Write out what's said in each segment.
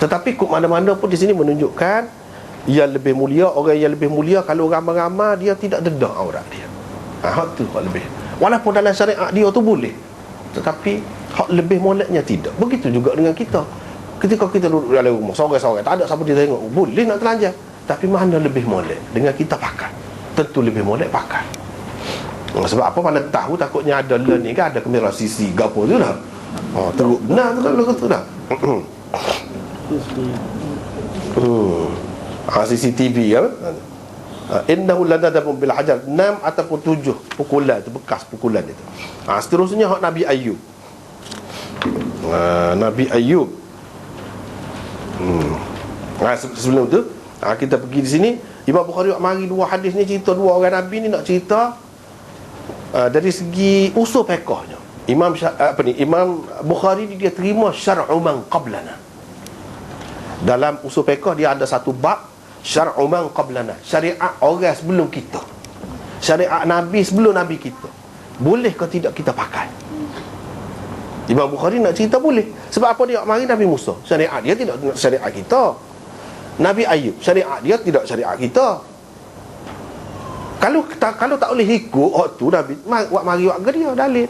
Tetapi kok mana-mana pun di sini menunjukkan yang lebih mulia, orang yang lebih mulia kalau ramai-ramai dia tidak dedah aurat dia. Hak tu hak lebih. Walaupun dalam syariat dia tu boleh, tetapi hak lebih moleknya tidak. Begitu juga dengan kita. Ketika kita duduk dalam rumah seorang-seorang, tak ada siapa dia tengok, boleh nak telanjang, tapi mana lebih molek dengan kita pakai? Tentu lebih molek pakai. Sebab apa? Mana tahu takutnya ada ni kan, ada kamera CC gapo tu dah. Teruk benar tu kalau kata dah. CCTV kan. Innahu lanadabun bil hajar, 6 ataupun 7 pukulan tu, bekas pukulan itu. Seterusnya hak Nabi Ayub. Nabi Ayub. Sebelum tu kita pergi di sini, Imam Bukhari mari dua hadis ni cerita dua orang Nabi ni, nak cerita dari segi usul fiqhnya. Imam Bukhari dia terima syar'u man qablana. Dalam usul fiqh dia ada satu bab syar'u man qablana, syariat orang sebelum kita, syariat Nabi sebelum Nabi kita. Boleh ke tidak kita pakai? Imam Bukhari nak cerita boleh. Sebab apa? Dia mari Nabi Musa, syariat dia tidak syariat kita. Nabi Ayub, syariat dia tidak syariat kita. Kalau tak boleh ikut waktu Nabi, mari waktu dia dalil.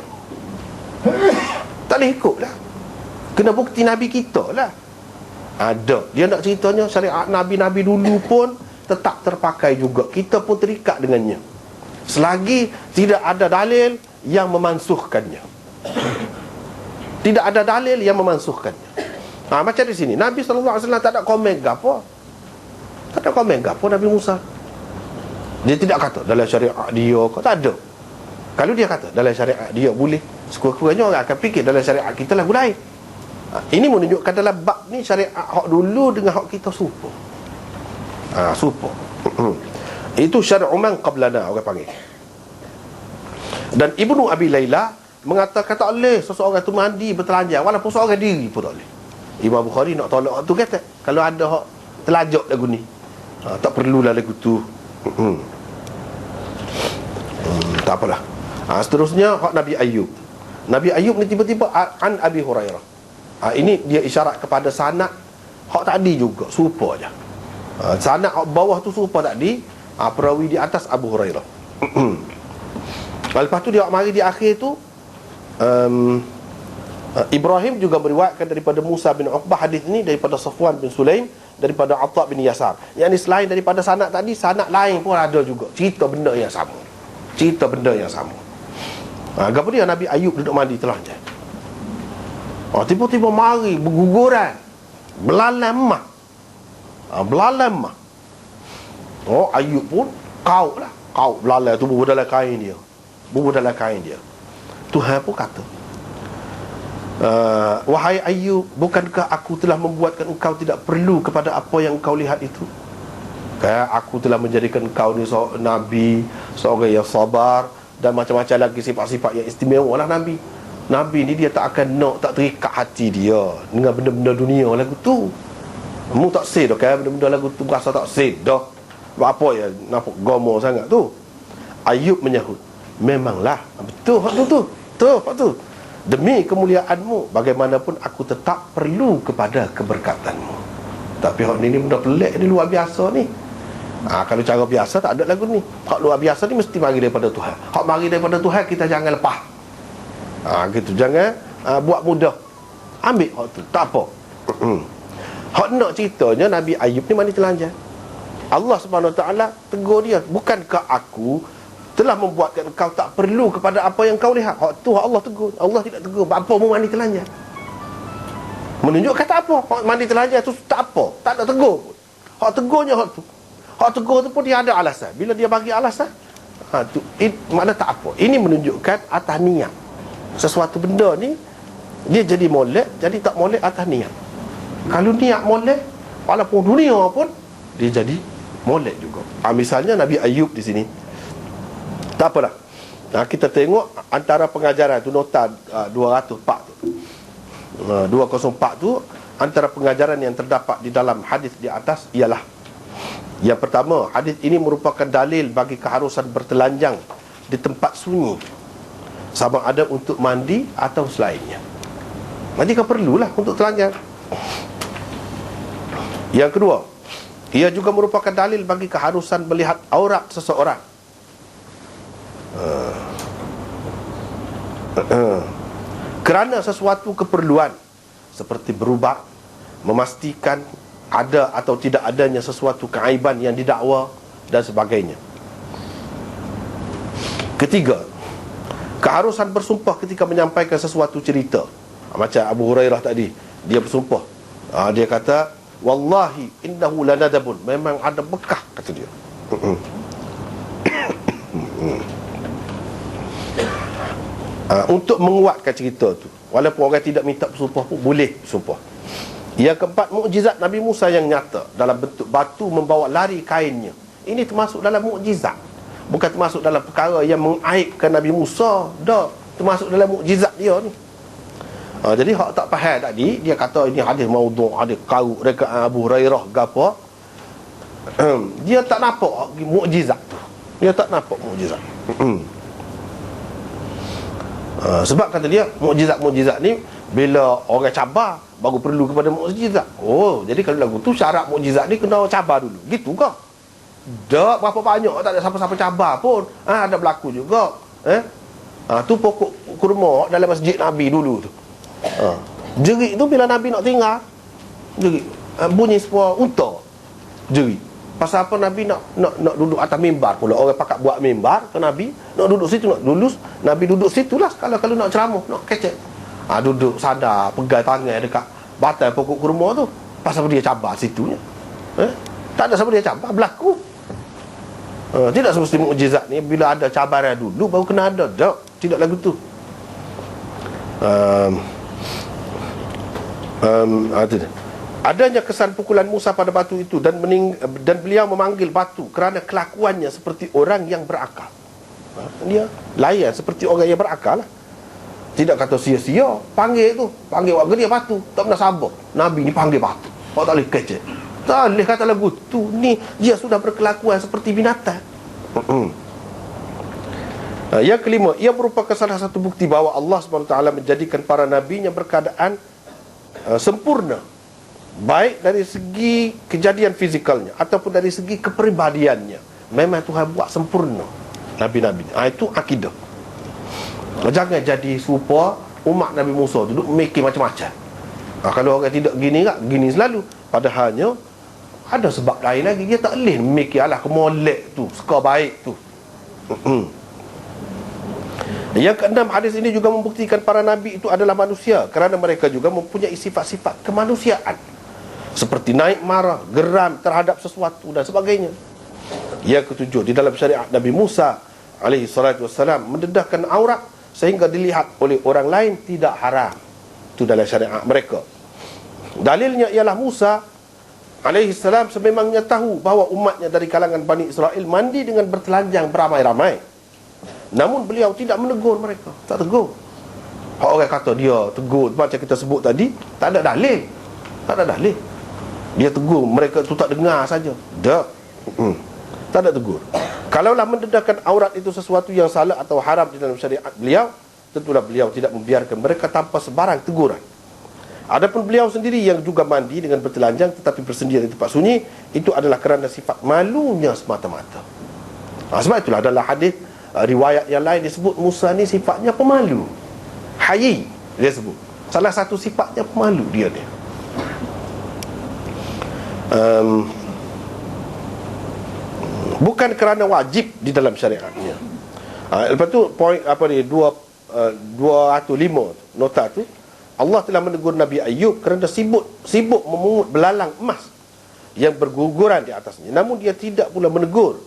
Tak boleh ikut lah. Kena bukti Nabi kita lah. Ada. Dia nak ceritanya syariat Nabi-Nabi dulu pun tetap terpakai juga. Kita pun terikat dengannya, selagi tidak ada dalil yang memansuhkannya. Tidak ada dalil yang memansuhkannya. Macam di sini Nabi SAW tak ada komen apa. Tak ada komen apa Nabi Musa. Dia tidak kata dalam syariat dia, tak ada. Kalau dia kata dalam syariat dia boleh, sekurang-kurangnya orang akan fikir dalam syariat kita lagu lain. Ini menunjukkan dalam bab ni syariat hak dulu dengan hak kita serupa. Serupa. Itu syar'u man qablana orang panggil. Dan Ibnu Abi Layla mengatakan tak boleh seseorang tu mandi bertelanjang walaupun seorang diri pun tak boleh. Imam Bukhari nak tolak tu kata kalau ada hak telajak lagu ni, tak perlulah lagu tu. Tak apalah. Seterusnya hak Nabi Ayub. Nabi Ayub ni tiba-tiba an Abi Hurairah. Ini dia isyarat kepada sanad hak tadi juga, serupa aja. Sanad hak bawah tu serupa tadi, perawi di atas Abu Hurairah. Lepas tu dia mari di akhir tu, Ibrahim juga meriwayatkan daripada Musa bin Uqbah hadis ni, daripada Safwan bin Sulaim, daripada Atha bin Yasar. Yang ni selain daripada sanad tadi, sanad lain pun ada juga, cerita benda yang sama. Cerita benda yang sama. Apa dia Nabi Ayub duduk mandi telanjang. Tiba-tiba mari berguguran, belalang mah. Belalang mah. Ayub pun kau lah. Kau belalang tu bubur dalam kain dia. Bubur dalam kain dia. Tuhan pun kata, wahai Ayub, bukankah aku telah membuatkan engkau tidak perlu kepada apa yang engkau lihat itu? Aku telah menjadikan engkau ni seorang Nabi, seorang yang sabar, dan macam-macam lagi sifat-sifat yang istimewa lah Nabi. Nabi ni dia tak akan nak, tak terikat hati dia dengan benda-benda dunia lagu tu. Kamu tak say dah kan benda-benda lagu tu, berasa tak say dah. Buat apa ya nampak gomo sangat tu. Ayub menyahut, memanglah betul hak tu. Hak tu. Demi kemuliaanmu, bagaimanapun aku tetap perlu kepada keberkatanmu. Tapi hak ni benda pelik ni, luar biasa ni. Kalau cara biasa tak ada lagu ni. Hak luar biasa ni mesti mari daripada Tuhan. Hak mari daripada Tuhan kita jangan lepas. Gitu, jangan buat mudah. Ambil hak tu, tak apa. Hak nak ceritanya Nabi Ayub ni mandi telanjang. Allah Subhanahu Wa Taala tegur dia, bukankah aku telah membuatkan kau tak perlu kepada apa yang kau lihat? Hak tu hak Allah tegur. Allah tidak tegur apa mu mandi telanjang. Menunjukkan tak apa. Hak mandi telanjang tu tak apa, tak ada tegur pun. Hak tegurnya hak tu. Hak tegur tu pun dia ada alasan. Bila dia bagi alasan, tu makna tak apa. Ini menunjukkan atas niat. Sesuatu benda ni dia jadi molek, jadi tak molek atas niat. Kalau niat molek, walaupun dunia pun dia jadi molek juga. Misalnya Nabi Ayub di sini. Tak apalah. Kita tengok antara pengajaran tu, nota 204 tu. 204 tu antara pengajaran yang terdapat di dalam hadis di atas ialah, yang pertama, hadis ini merupakan dalil bagi keharusan bertelanjang di tempat sunyi, sama ada untuk mandi atau selainnya. Mandi kan perlulah untuk telanjang. Yang kedua, ia juga merupakan dalil bagi keharusan melihat aurat seseorang. Kerana sesuatu keperluan seperti berubah, memastikan ada atau tidak adanya sesuatu keaiban yang didakwa dan sebagainya. Ketiga, keharusan bersumpah ketika menyampaikan sesuatu cerita. Macam Abu Hurairah tadi, dia bersumpah, dia kata, wallahi innahu lanadabun, memang ada bekah, kata dia. Untuk menguatkan cerita tu, walaupun orang tidak minta bersumpah pun boleh bersumpah. Yang keempat, mukjizat Nabi Musa yang nyata dalam bentuk batu membawa lari kainnya. Ini termasuk dalam mukjizat, bukan termasuk dalam perkara yang mengaibkan Nabi Musa. Dah, termasuk dalam mukjizat dia ni. Jadi hak tak faham tadi, dia kata ini hadis maudhu', hadis qarut dekat Abu Hurairah ke apa. Dia tak nampak mukjizat tu. Dia tak nampak mukjizat. Sebab kata dia, mukjizat-mukjizat ni bila orang cabar baru perlu kepada mukjizat. Oh, jadi kalau lagu tu syarat mukjizat ni kena cabar dulu. Gitu ke? Dak berapa banyak tak ada siapa-siapa cabar pun. Ada berlaku juga. Tu pokok kurma dalam masjid Nabi dulu tu. Jerit tu bila Nabi nak tinggal, jerit, bunyi sebuah unta. Jerit. Pasal apa Nabi nak duduk atas mimbar pula. Orang pakat buat mimbar ke Nabi, nak duduk situ, nak lulus. Nabi duduk situlah kalau nak ceramah, nak kecek. Duduk sadar, pegang tangan dekat batang pokok kurma tu. Pasal dia cabar situnya. Tak ada siapa dia cabar, berlaku. Tidak semesti mukjizat ni bila ada cabaran dulu baru kena ada. Tidak lagu tu. Adanya kesan pukulan Musa pada batu itu dan beliau memanggil batu kerana kelakuannya seperti orang yang berakal. Dia layan seperti orang yang berakal lah. Tidak kata sia-sia, panggil warga dia batu. Tak pernah sabar. Nabi ni panggil batu, tak boleh kecek. Tak boleh kata lagu tu. Ni dia sudah berkelakuan seperti binatang. Yang kelima, ia merupakan salah satu bukti bahawa Allah SWT menjadikan para nabinya berkeadaan sempurna, baik dari segi kejadian fizikalnya ataupun dari segi kepribadiannya. Memang Tuhan buat sempurna nabi-nabi. Itu akidah. Jangan jadi serupa umat Nabi Musa duduk mikir macam-macam. Kalau orang tidak gini tak, gini selalu. Padahalnya ada sebab lain lagi. Dia tak boleh mikir alah kemolek tu, suka baik tu. Yang keenam, hadis ini juga membuktikan para nabi itu adalah manusia, kerana mereka juga mempunyai sifat-sifat kemanusiaan, seperti naik marah, geram terhadap sesuatu dan sebagainya. Yang ketujuh, di dalam syariat Nabi Musa alaihi salatu wassalam, mendedahkan aurat sehingga dilihat oleh orang lain tidak haram. Itu dalam syariat mereka. Dalilnya ialah Musa alaihi salam sememangnya tahu bahawa umatnya dari kalangan Bani Israel mandi dengan bertelanjang beramai-ramai. Namun beliau tidak menegur mereka. Tak tegur. Orang kata dia tegur, macam kita sebut tadi, tak ada dalil. Tak ada dalil. Dia tegur, mereka tu tak dengar saja. Tak ada tegur. Kalaulah mendedahkan aurat itu sesuatu yang salah atau haram di dalam syariat beliau, tentulah beliau tidak membiarkan mereka tanpa sebarang teguran. Adapun beliau sendiri yang juga mandi dengan bertelanjang tetapi bersendirian di tempat sunyi, itu adalah kerana sifat malunya semata-mata. Sebab itulah dalam hadis riwayat yang lain disebut Musa ni sifatnya pemalu. Hayi dia sebut. Salah satu sifatnya pemalu dia ni. Bukan kerana wajib di dalam syariatnya. Lepas tu poin apa ni 205 nota tu, Allah telah menegur Nabi Ayub kerana sibuk memungut belalang emas yang berguguran di atasnya. Namun dia tidak pula menegur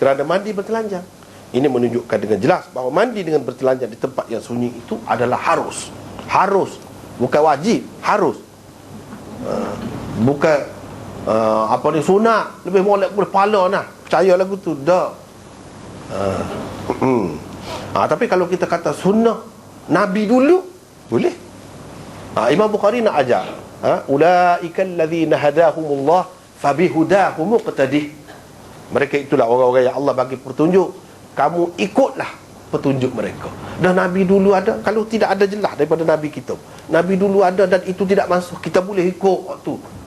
kerana mandi bertelanjang. Ini menunjukkan dengan jelas bahawa mandi dengan bertelanjang di tempat yang sunyi itu adalah harus. Bukan wajib, harus. Bukan sunat, lebih molek boleh pala nah. Percaya lagu tu dah. Tapi kalau kita kata sunnah Nabi dulu, boleh. Imam Bukhari nak ajar, ulaikal ladzina hadahumullah fabihudahum muqtadih. Mereka itulah orang-orang yang Allah bagi petunjuk, kamu ikutlah petunjuk mereka. Dan Nabi dulu ada. Kalau tidak ada jelas daripada Nabi kita, Nabi dulu ada dan itu tidak masuk, kita boleh ikut waktu